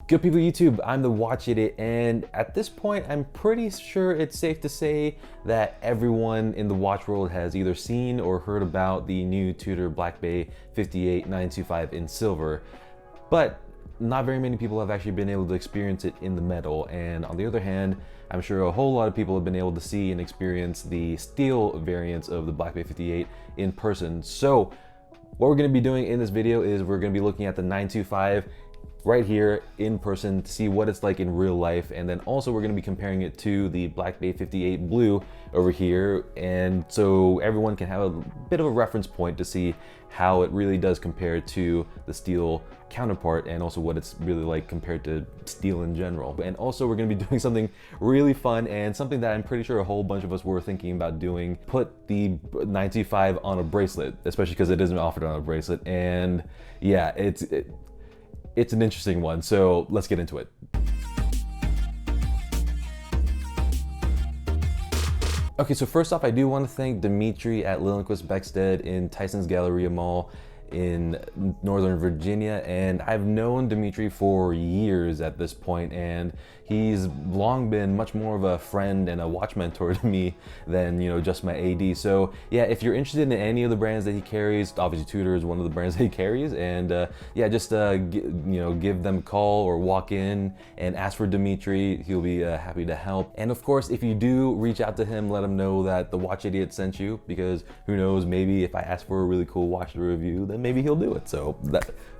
Good people YouTube, I'm the Watch Idiot, and at this point I'm pretty sure it's safe to say that everyone in the watch world has either seen or heard about the new Tudor Black Bay 58 in silver, but not very many people have actually been able to experience it in the metal. And on the other hand, I'm sure a whole lot of people have been able to see and experience the steel variants of the Black Bay 58 in person. So what we're going to be doing in this video is we're going to be looking at the 925 right here in person to see what it's like in real life, and then also we're going to be comparing it to the Black Bay 58 Blue over here, and so everyone can have a bit of a reference point to see how it really does compare to the steel counterpart, and also what it's really like compared to steel in general. And also we're going to be doing something really fun and something that I'm pretty sure a whole bunch of us were thinking about doing: put the 925 on a bracelet, especially because it isn't offered on a bracelet. And yeah, it's an interesting one, so let's get into it. Okay, so first off, I do want to thank Dimitri at Lillenquist Beckstead in Tyson's Galleria Mall in Northern Virginia, and I've known Dimitri for years at this point, and he's long been much more of a friend and a watch mentor to me than, you know, just my AD. So yeah, if you're interested in any of the brands that he carries, obviously Tudor is one of the brands that he carries, and yeah, just give them a call or walk in and ask for Dimitri. He'll be happy to help. And of course, if you do reach out to him, let him know that the Watch Idiot sent you, because who knows, maybe if I ask for a really cool watch to review, then maybe he'll do it. So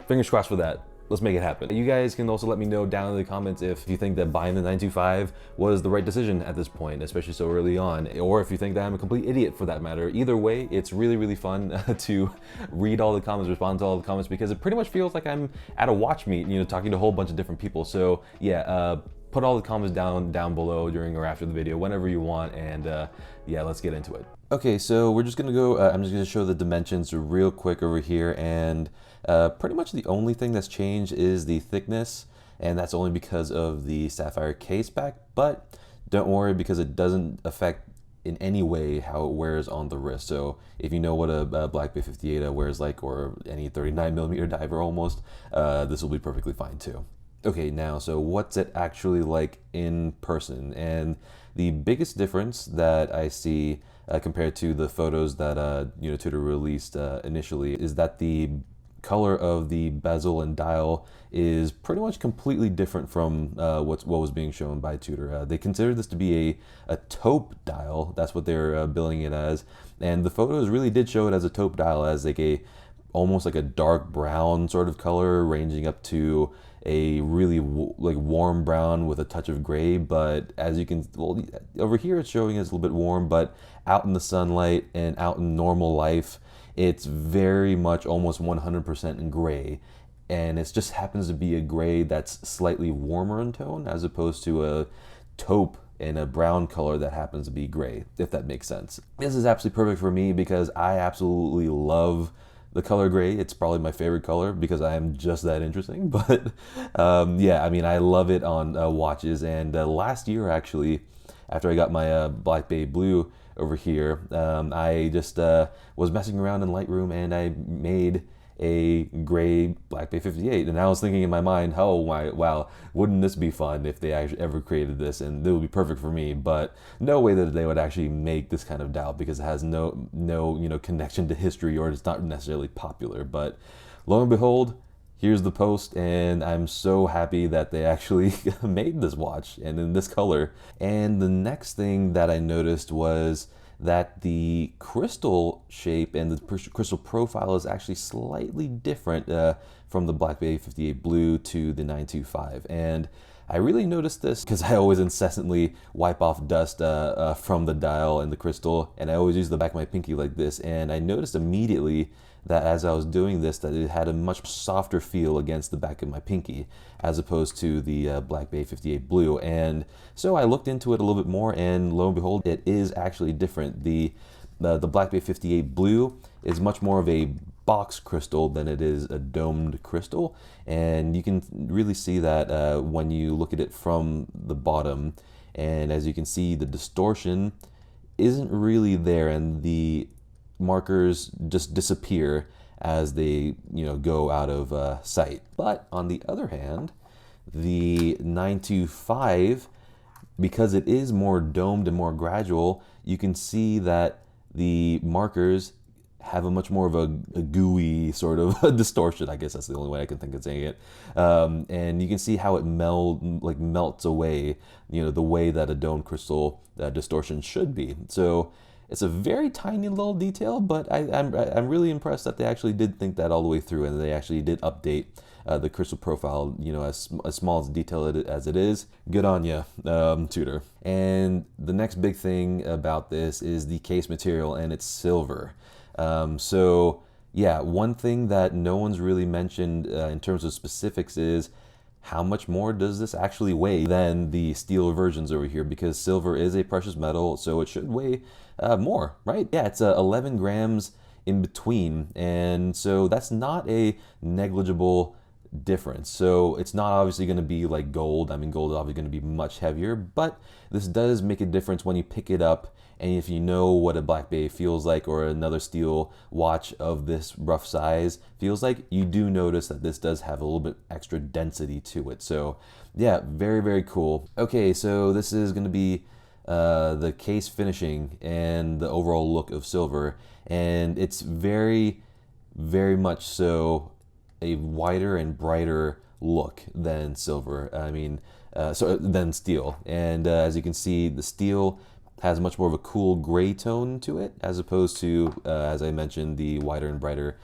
fingers crossed for that. Let's make it happen. You guys can also let me know down in the comments if you think that buying the 925 was the right decision at this point, especially so early on, or if you think that I'm a complete idiot for that matter. Either way, it's really, really fun to read all the comments, respond to all the comments, because it pretty much feels like I'm at a watch meet, you know, talking to a whole bunch of different people. So yeah, put all the comments down below during or after the video, whenever you want, and yeah, let's get into it. Okay, so we're just gonna go, I'm just gonna show the dimensions real quick over here, and pretty much the only thing that's changed is the thickness, and that's only because of the sapphire caseback, but don't worry, because it doesn't affect in any way how it wears on the wrist. So if you know what a Black Bay 58 wears like, or any 39mm diver almost, this will be perfectly fine too. Okay, now, so what's it actually like in person? And the biggest difference that I see compared to the photos that Tudor released initially is that the color of the bezel and dial is pretty much completely different from what was being shown by Tudor. They consider this to be a taupe dial. That's what they're billing it as, and the photos really did show it as a taupe dial, as like almost like a dark brown sort of color, ranging up to a really like warm brown with a touch of gray. But as you can, well, over here it's showing as a little bit warm, but out in the sunlight and out in normal life, it's very much almost 100% in gray, and it just happens to be a gray that's slightly warmer in tone, as opposed to a taupe and a brown color that happens to be gray, if that makes sense. This is absolutely perfect for me because I absolutely love the color gray. It's probably my favorite color because I am just that interesting. But yeah, I mean, I love it on watches. And last year, actually, after I got my Black Bay Blue over here, I just was messing around in Lightroom, and I made a gray Black Bay 58, and I was thinking in my mind, oh wow, wouldn't this be fun if they actually ever created this, and it would be perfect for me. But no way that they would actually make this kind of dial, because it has no connection to history, or it's not necessarily popular. But lo and behold, here's the post, and I'm so happy that they actually made this watch and in this color. And the next thing that I noticed was that the crystal shape and the crystal profile is actually slightly different from the Black Bay 58 Blue to the 925. And I really noticed this because I always incessantly wipe off dust from the dial and the crystal, and I always use the back of my pinky like this, and I noticed immediately that as I was doing this, that it had a much softer feel against the back of my pinky, as opposed to the Black Bay 58 Blue. And so I looked into it a little bit more, and lo and behold, it is actually different. The Black Bay 58 Blue is much more of a box crystal than it is a domed crystal, and you can really see that when you look at it from the bottom. And as you can see, the distortion isn't really there, and the markers just disappear as they go out of sight. But on the other hand, The 925, because it is more domed and more gradual, you can see that the markers have a much more of a gooey sort of distortion. I guess that's the only way I can think of saying it. And you can see how it melts away, you know, the way that a domed crystal distortion should be. So it's a very tiny little detail, but I'm really impressed that they actually did think that all the way through, and they actually did update the crystal profile, you know, as small as detailed as it is. Good on you, Tudor. And the next big thing about this is the case material, and it's silver. So yeah, one thing that no one's really mentioned in terms of specifics is how much more does this actually weigh than the steel versions over here, because silver is a precious metal, so it should weigh more, right? Yeah, it's 11 grams in between, and so that's not a negligible difference. So it's not obviously going to be like gold. I mean, gold is obviously going to be much heavier, but this does make a difference when you pick it up. And if you know what a Black Bay feels like, or another steel watch of this rough size feels like, you do notice that this does have a little bit extra density to it. So yeah, very, very cool. Okay, so this is going to be the case finishing and the overall look of silver. And it's very, very much so a wider and brighter look than silver. I mean, than steel. And as you can see, the steel has much more of a cool gray tone to it, as opposed to, as I mentioned, the wider and brighter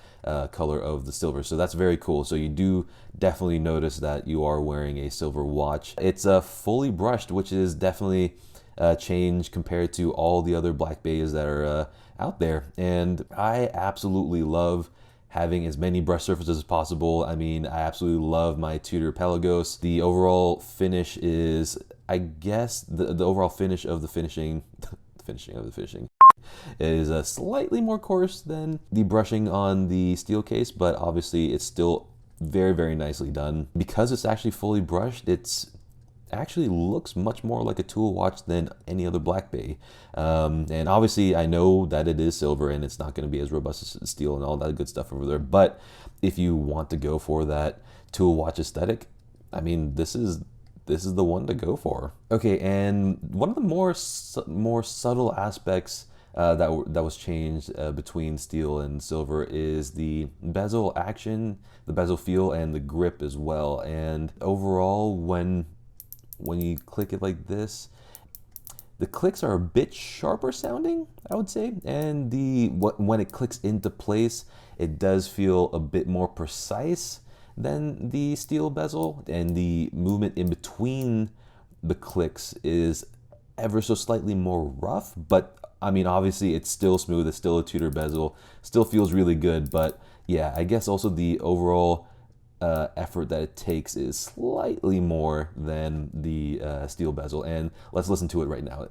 color of the silver. So that's very cool. So you do definitely notice that you are wearing a silver watch. It's fully brushed, which is definitely a change compared to all the other Black Bays that are out there. And I absolutely love having as many brush surfaces as possible. I mean, I absolutely love my Tudor Pelagos. The overall finish is, I guess, the overall finish of the finishing, is slightly more coarse than the brushing on the steel case, but obviously it's still very, very nicely done. Because it's actually fully brushed, it's actually looks much more like a tool watch than any other Black Bay. And obviously I know that it is silver and it's not going to be as robust as steel and all that good stuff over there, but if you want to go for that tool watch aesthetic, I mean, this is the one to go for. Okay, and one of the more subtle aspects that was changed between steel and silver is the bezel action, the bezel feel, and the grip as well. And overall, when you click it like this, the clicks are a bit sharper sounding, I would say, and when it clicks into place, it does feel a bit more precise than the steel bezel, and the movement in between the clicks is ever so slightly more rough. But I mean, obviously it's still smooth, it's still a Tudor bezel, still feels really good. But yeah, I guess also the overall effort that it takes is slightly more than the steel bezel. And let's listen to it right now.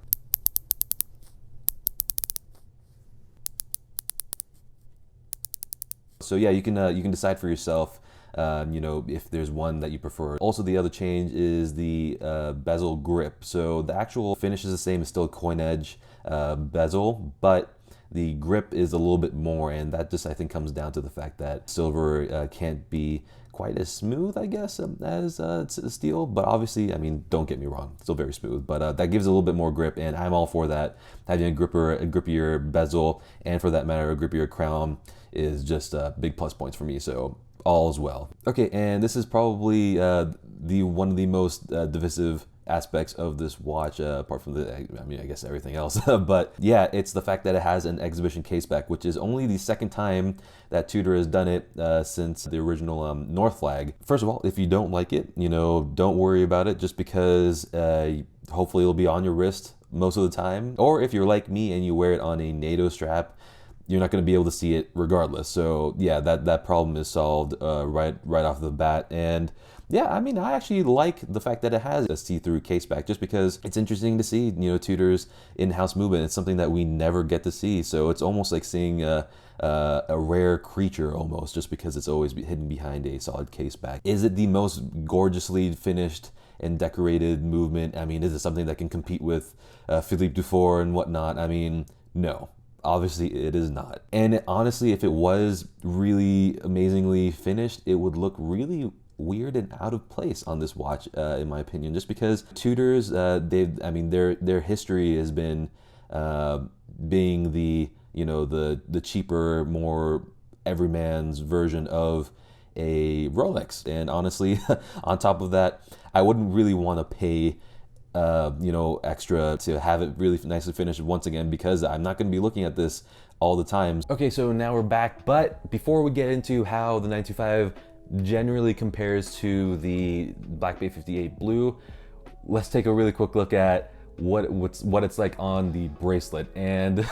So yeah, you can decide for yourself, you know, if there's one that you prefer. Also, the other change is the bezel grip. So the actual finish is the same, it's still a coin edge bezel, but the grip is a little bit more, and that just, I think, comes down to the fact that silver can't be quite as smooth, I guess, as steel. But obviously, I mean, don't get me wrong, still very smooth, but that gives a little bit more grip, and I'm all for that. Having a grippier bezel, and for that matter, a grippier crown, is just big plus points for me. So all is well. Okay, and this is probably one of the most divisive aspects of this watch, apart from I guess everything else. But yeah, it's the fact that it has an exhibition caseback, which is only the second time that Tudor has done it since the original North Flag. First of all, if you don't like it, you know, don't worry about it, just because hopefully it'll be on your wrist most of the time. Or if you're like me and you wear it on a NATO strap, you're not going to be able to see it regardless. So yeah, that problem is solved right off the bat. And yeah, I mean, I actually like the fact that it has a see-through caseback, just because it's interesting to see, you know, Tudor's in-house movement. It's something that we never get to see. So it's almost like seeing a rare creature almost, just because it's always hidden behind a solid caseback. Is it the most gorgeously finished and decorated movement? I mean, is it something that can compete with Philippe Dufour and whatnot? I mean, no. Obviously it is not. And honestly, if it was really amazingly finished, it would look really weird and out of place on this watch, in my opinion, just because Tudors, their history has been being the, the cheaper, more everyman's version of a Rolex. And honestly, on top of that, I wouldn't really want to pay extra to have it really nicely finished once again, because I'm not going to be looking at this all the time. Okay, so now we're back, but before we get into how the 925 generally compares to the Black Bay 58 Blue, let's take a really quick look at what it's like on the bracelet. And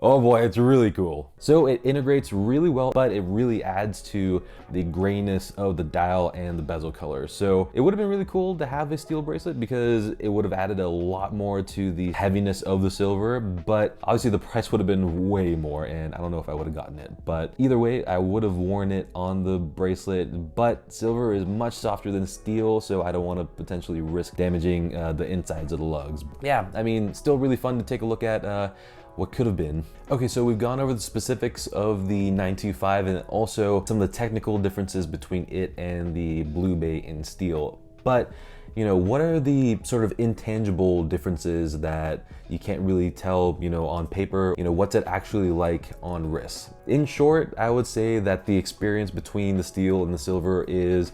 oh boy, it's really cool. So it integrates really well, but it really adds to the grayness of the dial and the bezel color. So it would have been really cool to have a steel bracelet, because it would have added a lot more to the heaviness of the silver, but obviously the price would have been way more, and I don't know if I would have gotten it. But either way, I would have worn it on the bracelet, but silver is much softer than steel, so I don't want to potentially risk damaging the insides of the lugs. Yeah, I mean, still really fun to take a look at what could have been. Okay, so we've gone over the specifics of the 925 and also some of the technical differences between it and the Blue Bay in steel. But, what are the sort of intangible differences that you can't really tell, on paper? What's it actually like on wrist? In short, I would say that the experience between the steel and the silver is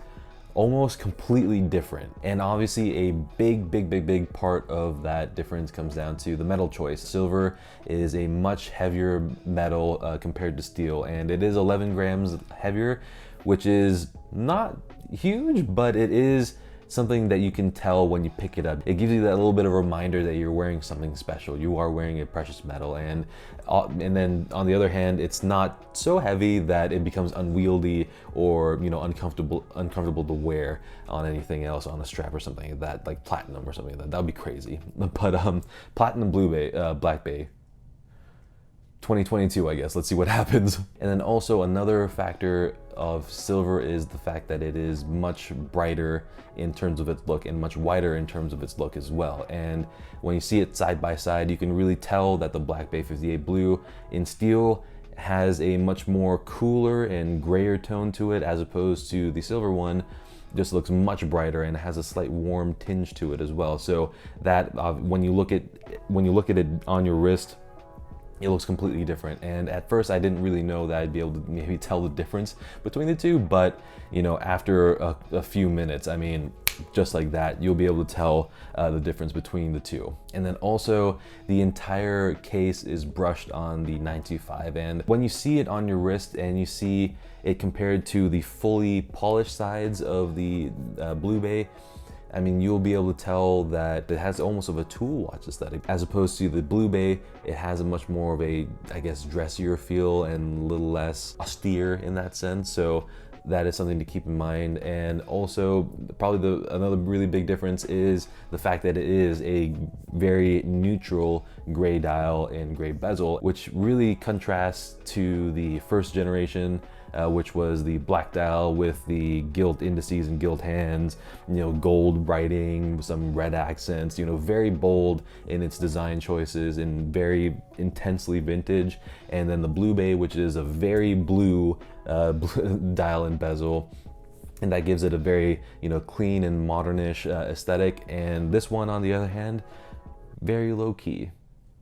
almost completely different. And obviously a big part of that difference comes down to the metal choice. Silver is a much heavier metal compared to steel, and it is 11 grams heavier, which is not huge, but it is something that you can tell when you pick it up. It gives you that little bit of a reminder that you're wearing something special. You are wearing a precious metal, and then on the other hand, it's not so heavy that it becomes unwieldy or uncomfortable to wear on anything else, on a strap or something like that, like platinum or something like that. That would be crazy. But platinum Blue Bay, Black Bay. 2022, I guess. Let's see what happens. And then also another factor of silver is the fact that it is much brighter in terms of its look and much wider in terms of its look as well. And when you see it side by side, you can really tell that the Black Bay 58 Blue in steel has a much more cooler and grayer tone to it, as opposed to the silver one just looks much brighter and has a slight warm tinge to it as well. So that when you look at it on your wrist, it looks completely different. And at first I didn't really know that I'd be able to maybe tell the difference between the two, but after a few minutes, I mean, just like that, you'll be able to tell the difference between the two. And then also the entire case is brushed on the 925, and when you see it on your wrist and you see it compared to the fully polished sides of the Blue Bay, I mean, you'll be able to tell that it has almost of a tool watch aesthetic, as opposed to the Blue Bay. It has a much more of a, I guess, dressier feel and a little less austere in that sense. So that is something to keep in mind. And also probably another really big difference is the fact that it is a very neutral gray dial and gray bezel, which really contrasts to the first generation, which was the black dial with the gilt indices and gilt hands, gold writing, some red accents, very bold in its design choices and very intensely vintage. And then the Blue Bay, which is a very blue dial and bezel, and that gives it a very clean and modernish aesthetic. And this one, on the other hand, very low key,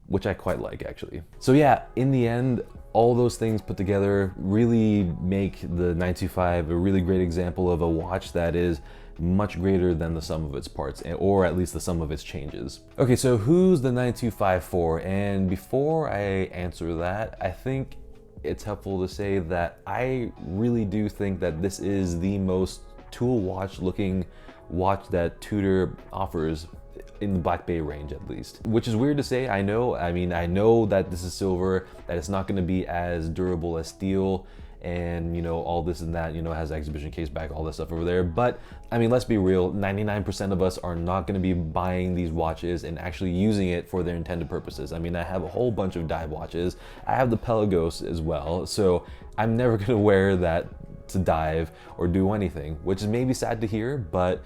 which I quite like, actually. So yeah, in the end, all those things put together really make the 925 a really great example of a watch that is much greater than the sum of its parts, or at least the sum of its changes. Okay, so who's the 925 for? And before I answer that, I think it's helpful to say that I really do think that this is the most tool watch looking watch that Tudor offers, in the Black Bay range at least. Which is weird to say, I know. I mean, I know that this is silver, that it's not gonna be as durable as steel, and all this and that, has exhibition case back, all this stuff over there. But I mean, let's be real, 99% of us are not gonna be buying these watches and actually using it for their intended purposes. I mean, I have a whole bunch of dive watches. I have the Pelagos as well, so I'm never gonna wear that to dive or do anything, which is maybe sad to hear, but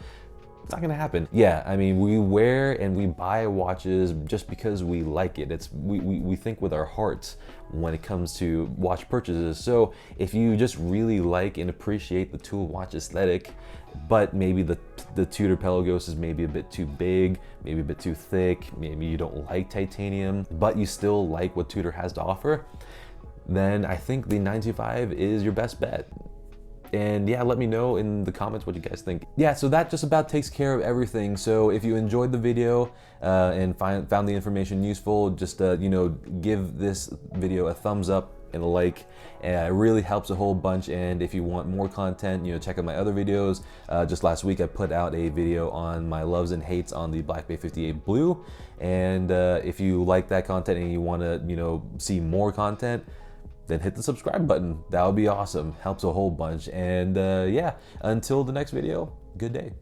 It's not gonna happen. Yeah, I mean, we wear and we buy watches just because we like it. We think with our hearts when it comes to watch purchases. So if you just really like and appreciate the tool watch aesthetic, but maybe the Tudor Pelagos is maybe a bit too big, maybe a bit too thick, maybe you don't like titanium, but you still like what Tudor has to offer, then I think the 925 is your best bet. And yeah, let me know in the comments what you guys think. Yeah, so that just about takes care of everything. So if you enjoyed the video and found the information useful, just you know, give this video a thumbs up and a like. It really helps a whole bunch. And if you want more content, you know, check out my other videos. Just last week I put out a video on my loves and hates on the Black Bay 58 Blue. And if you like that content and you want to, you know, see more content, then hit the subscribe button. That would be awesome. Helps a whole bunch. And yeah, until the next video, good day.